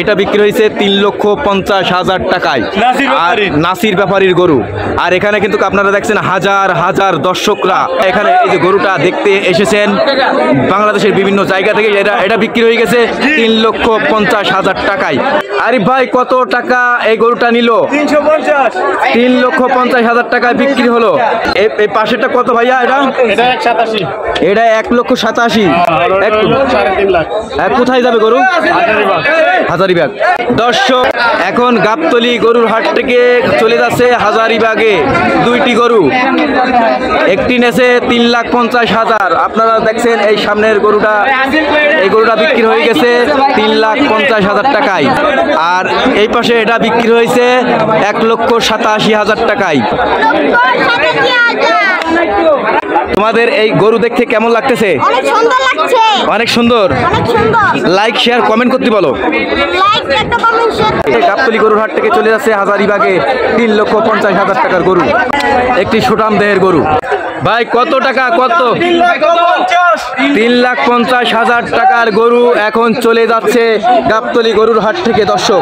এটা বিক্রি হয়েছে 3,50,000 টাকায়, আর নাসির ব্যাপারীর গরু। আর এখানে কিন্তু আপনারা দেখছেন হাজার হাজার দর্শকরা এখানে এই যে গরুটা দেখতে এসেছেন বাংলাদেশের বিভিন্ন জায়গা থেকে। এটা বিক্রি হয়ে গেছে 3,50,000 টাকায়। আরিফ ভাই কত টাকা এই গরুটা নিল? 3,50,000 টাকায় বিক্রি হলো। এই পাশেরটা কত ভাইয়া? এটা 1,87,000। কোথায় যাবে গরু? হাজারিবাগ। দর্শক এখন গাবতলী গরুর হাট থেকে চলে যাচ্ছে হাজারিবাগে দুইটি গরু। একটি নেছে 3,50,000। আপনারা দেখছেন এই সামনের গরুটা, এই গরুটা বিক্রি হয়ে গেছে 3,50,000 টাকায়। আর এই পাশে এটা বিক্রি হয়েছে 1,87,000 টাকায়। তোমাদের এই গরু দেখতে কেমন লাগতেছে? অনেক সুন্দর লাগছে। অনেক সুন্দর। লাইক শেয়ার কমেন্ট করতে বলো। গাবতলী গরুর হাট থেকে চলে যাচ্ছে হাজারিবাগে 3,50,000 টাকার গরু, একটি সুঠাম দেহের গরু। ভাই কত টাকা? কত? 3,50,000 টাকার গরু এখন চলে যাচ্ছে গাবতলী গরুর হাট থেকে। দর্শক